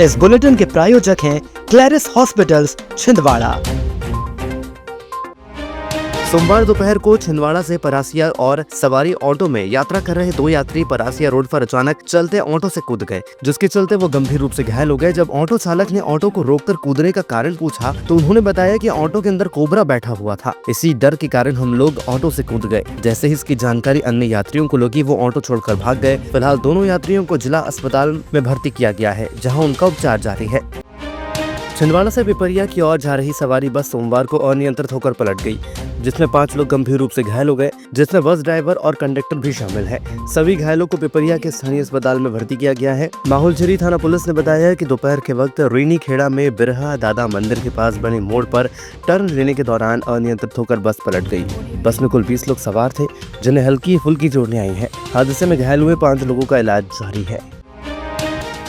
इस बुलेटिन के प्रायोजक हैं क्लैरिस हॉस्पिटल्स छिंदवाड़ा। सोमवार दोपहर को छिंदवाड़ा से परासिया और सवारी ऑटो में यात्रा कर रहे दो यात्री परासिया रोड पर अचानक चलते ऑटो से कूद गए, जिसके चलते वो गंभीर रूप से घायल हो गए। जब ऑटो चालक ने ऑटो को रोककर कूदने का कारण पूछा तो उन्होंने बताया कि ऑटो के अंदर कोबरा बैठा हुआ था, इसी डर के कारण हम लोग ऑटो से कूद गए। जैसे ही इसकी जानकारी अन्य यात्रियों को लगी वो ऑटो छोड़कर भाग गए। फिलहाल दोनों यात्रियों को जिला अस्पताल में भर्ती किया गया है, जहाँ उनका उपचार जारी है। छिंदवाड़ा से पिपरिया की ओर जा रही सवारी बस सोमवार को अनियंत्रित होकर पलट गई, जिसमें 5 लोग गंभीर रूप से घायल हो गए, जिसमें बस ड्राइवर और कंडक्टर भी शामिल है। सभी घायलों को पिपरिया के स्थानीय अस्पताल में भर्ती किया गया है। माहौलझरी थाना पुलिस ने बताया है कि दोपहर के वक्त रीनी खेड़ा में बिरहा दादा मंदिर के पास बने मोड़ पर टर्न लेने के दौरान अनियंत्रित होकर बस पलट गई। बस में कुल 20 लोग सवार थे, जिन्हें हल्की फुल्की चोटें आई हैं। हादसे में घायल हुए 5 लोगों का इलाज जारी है।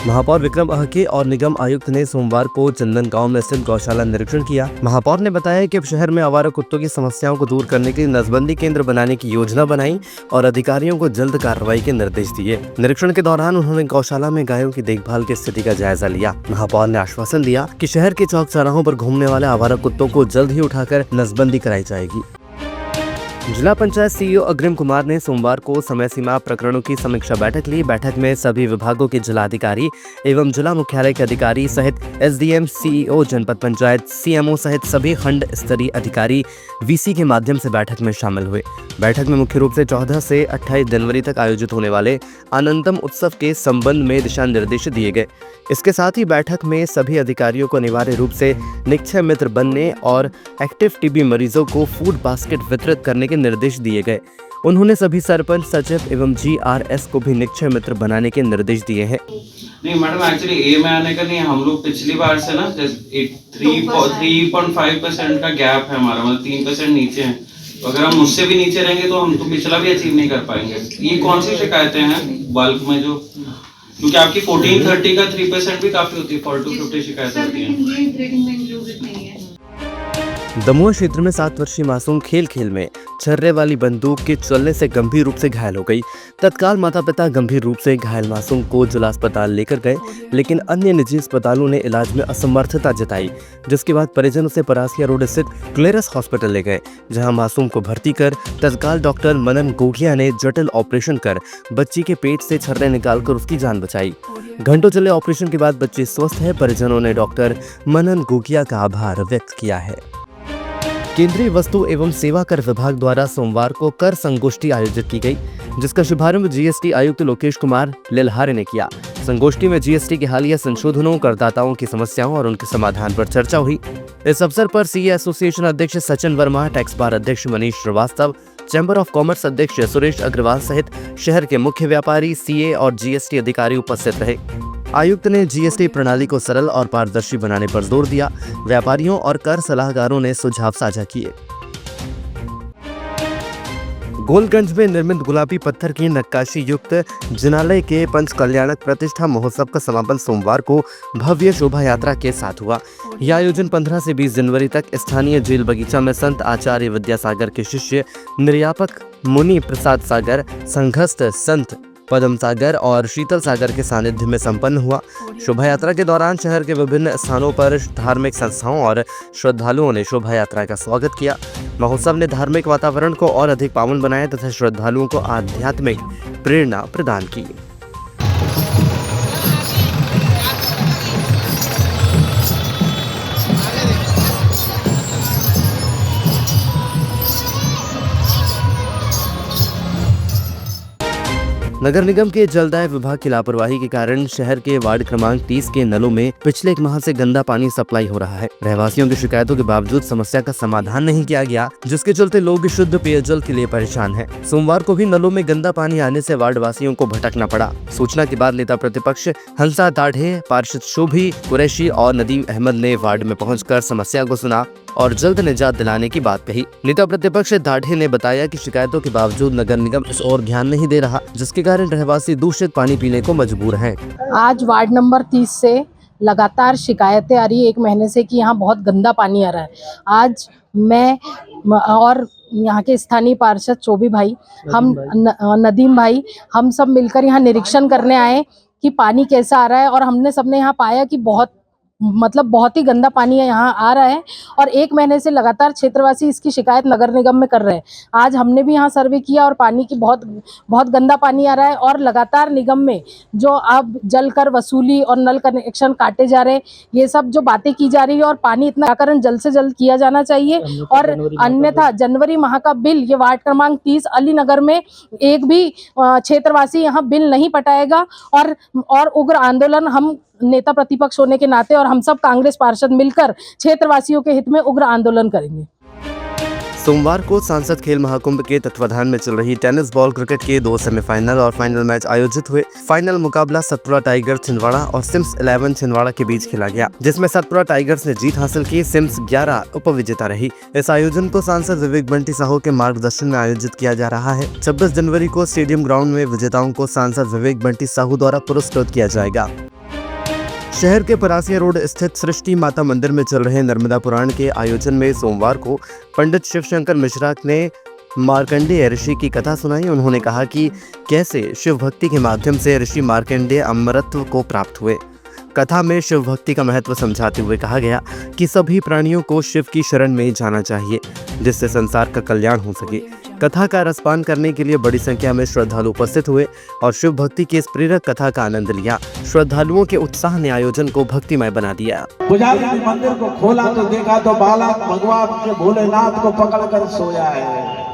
महापौर विक्रम अहके और निगम आयुक्त ने सोमवार को चंदन गांव में स्थित गौशाला निरीक्षण किया। महापौर ने बताया कि अब शहर में आवारा कुत्तों की समस्याओं को दूर करने के लिए नसबंदी केंद्र बनाने की योजना बनाई और अधिकारियों को जल्द कार्रवाई के निर्देश दिए। निरीक्षण के दौरान उन्होंने गौशाला में गायों की देखभाल की स्थिति का जायजा लिया। महापौर ने आश्वासन दिया कि शहर के चौक चौराहों पर घूमने वाले आवारा कुत्तों को जल्द ही उठाकर नसबंदी कराई जाएगी। जिला पंचायत सीईओ अग्रिम कुमार ने सोमवार को समय सीमा प्रकरणों की समीक्षा बैठक ली। बैठक में सभी विभागों के जिलाधिकारी एवं जिला मुख्यालय के अधिकारी सहित एसडीएम, सीईओ, जनपद पंचायत, सीएमओ सहित सभी खंड स्तरीय अधिकारी वीसी के माध्यम से बैठक में शामिल हुए। बैठक में मुख्य रूप से 14 से 28 जनवरी तक आयोजित होने वाले अनंतम उत्सव के संबंध में दिशा निर्देश दिए गए। इसके साथ ही बैठक में सभी अधिकारियों को अनिवार्य रूप से निक्षय मित्र बनने और एक्टिव टीबी मरीजों को फूड बास्केट वितरित करने के निर्देश दिए गए। उन्होंने सभी सरपंच, सचिव एवं जीआरएस को भी निक्षय मित्र बनाने के निर्देश दिए हैं। नहीं मैडम, एक्चुअली ए में आने का नहीं, हम लोग पिछली बार से ना 3.5% का गैप है हमारा, मतलब 3% नीचे है। तो अगर हम मुझसे भी नीचे रहेंगे तो हम तो पिछला भी अचीव नहीं कर पाएंगे। ये कौन सी शिकायतें हैं बल्क में जो, क्योंकि आपकी 1430 का 3% भी काफी होती है, 4 to 50 शिकायतें होती हैं। दमोह क्षेत्र में 7 वर्षीय मासूम खेल में छर्रे वाली बंदूक के चलने से गंभीर रूप से घायल हो गई। तत्काल माता पिता गंभीर रूप से घायल मासूम को जिला अस्पताल लेकर गए, लेकिन अन्य निजी अस्पतालों ने इलाज में असमर्थता जताई, जिसके बाद परिजन उसे परासिया रोड स्थित क्लैरिस हॉस्पिटल ले गए, जहां मासूम को भर्ती कर तत्काल डॉक्टर मनन गोगिया ने जटिल ऑपरेशन कर बच्ची के पेट से छर्रे निकालकर उसकी जान बचाई। घंटों चले ऑपरेशन के बाद बच्ची स्वस्थ है। परिजनों ने डॉक्टर मनन गोगिया का आभार व्यक्त किया है। केंद्रीय वस्तु एवं सेवा कर विभाग द्वारा सोमवार को कर संगोष्ठी आयोजित की गई, जिसका शुभारंभ जीएसटी आयुक्त लोकेश कुमार लिल्हारे ने किया। संगोष्ठी में जीएसटी के हालिया संशोधनों, करदाताओं की समस्याओं और उनके समाधान पर चर्चा हुई। इस अवसर पर सीए एसोसिएशन अध्यक्ष सचिन वर्मा, टैक्स बार अध्यक्ष Manish Srivastava, chamber of commerce अध्यक्ष सुरेश अग्रवाल सहित शहर के मुख्य व्यापारी, सीए और जीएसटी अधिकारी उपस्थित रहे। आयुक्त ने जीएसटी प्रणाली को सरल और पारदर्शी बनाने पर जोर दिया। व्यापारियों और कर सलाहकारों ने सुझाव साझा किए। गोलगंज में निर्मित गुलाबी पत्थर की नक्काशी युक्त जिनालय के पंच कल्याणक प्रतिष्ठा महोत्सव का समापन सोमवार को भव्य शोभा यात्रा के साथ हुआ। यह आयोजन 15 से 20 जनवरी तक स्थानीय जेल बगीचा में संत आचार्य विद्यासागर के शिष्य निर्यापक मुनि प्रसाद सागर, संघस्थ संत पदम सागर और शीतल सागर के सानिध्य में संपन्न हुआ। शोभा यात्रा के दौरान शहर के विभिन्न स्थानों पर धार्मिक संस्थाओं और श्रद्धालुओं ने शोभा यात्रा का स्वागत किया। महोत्सव ने धार्मिक वातावरण को और अधिक पावन बनाया तथा श्रद्धालुओं को आध्यात्मिक प्रेरणा प्रदान की। नगर निगम के जलदाय विभाग की लापरवाही के कारण शहर के वार्ड क्रमांक 30 के नलों में पिछले 1 माह से गंदा पानी सप्लाई हो रहा है। रहवासियों की शिकायतों के बावजूद समस्या का समाधान नहीं किया गया, जिसके चलते लोग शुद्ध पेयजल के लिए परेशान हैं। सोमवार को भी नलों में गंदा पानी आने से वार्ड वासियों को भटकना पड़ा। सूचना के बाद नेता प्रतिपक्ष हंसा दाढ़े, पार्षद शोभी कुरैशी और नदीम अहमद ने वार्ड में पहुंचकर समस्या को सुना और जल्द निजात दिलाने की बात कही। नेता प्रतिपक्ष दाढ़े ने बताया कि शिकायतों के बावजूद नगर निगम इस ओर ध्यान नहीं दे रहा, जिसके कारण रहवासी दूषित पानी पीने को मजबूर हैं। आज वार्ड नंबर 30 से लगातार शिकायतें आ रही है 1 महीने से कि यहाँ बहुत गंदा पानी आ रहा है। आज मैं और यहाँ के स्थानीय पार्षद चोभी भाई, हम नदीम भाई, हम सब मिलकर यहाँ निरीक्षण करने आए कि पानी कैसा आ रहा है, और हमने सबने यहाँ पाया कि बहुत ही गंदा पानी यहाँ आ रहा है। और 1 महीने से लगातार क्षेत्रवासी इसकी शिकायत नगर निगम में कर रहे हैं। आज हमने भी यहाँ सर्वे किया और पानी की बहुत गंदा पानी आ रहा है, और लगातार निगम में जो अब जल कर वसूली और नल कनेक्शन काटे जा रहे हैं, ये सब जो बातें की जा रही है, और पानी इतना निराकरण जल्द से जल्द किया जाना चाहिए। और अन्यथा जनवरी माह का बिल, ये वार्ड क्रमांक 30 अली नगर में एक भी क्षेत्रवासी यहाँ बिल नहीं पटाएगा, और उग्र आंदोलन हम नेता प्रतिपक्ष होने के नाते और हम सब कांग्रेस पार्षद मिलकर क्षेत्रवासियों के हित में उग्र आंदोलन करेंगे। सोमवार को सांसद खेल महाकुंभ के तत्वाधान में चल रही टेनिस बॉल क्रिकेट के 2 सेमीफाइनल और फाइनल मैच आयोजित हुए। फाइनल मुकाबला सतपुरा टाइगर छिंदवाड़ा और सिम्स 11 छिंदवाड़ा के बीच खेला गया, जिसमें सतपुरा टाइगर्स ने जीत हासिल की, सिम्स 11 उपविजेता रही। इस आयोजन को सांसद विवेक बंटी साहू के मार्गदर्शन में आयोजित किया जा रहा है। 26 जनवरी को स्टेडियम ग्राउंड में विजेताओं को सांसद विवेक बंटी साहू द्वारा पुरस्कृत किया जाएगा। शहर के परासिया रोड स्थित सृष्टि माता मंदिर में चल रहे नर्मदा पुराण के आयोजन में सोमवार को पंडित शिवशंकर मिश्रा ने मार्कंडेय ऋषि की कथा सुनाई। उन्होंने कहा कि कैसे शिव भक्ति के माध्यम से ऋषि मार्कंडेय अमरत्व को प्राप्त हुए। कथा में शिव भक्ति का महत्व समझाते हुए कहा गया कि सभी प्राणियों को शिव की शरण में जाना चाहिए, जिससे संसार का कल्याण हो सके। कथा का रसपान करने के लिए बड़ी संख्या में श्रद्धालु उपस्थित हुए और शिव भक्ति की इस प्रेरक कथा का आनंद लिया। श्रद्धालुओं के उत्साह ने आयोजन को भक्तिमय बना दिया। पुजारी ने मंदिर को खोला तो देखा तो बालक भगवान के भोलेनाथ को पकड़कर सोया है।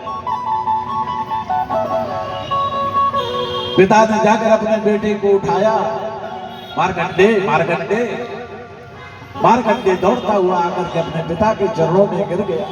पिता ने जाकर अपने बेटे को उठाया, मार्कंडे मार्कंडे मार्कंडे दौड़ता हुआ आकर के अपने पिता के चरणों में गिर गया।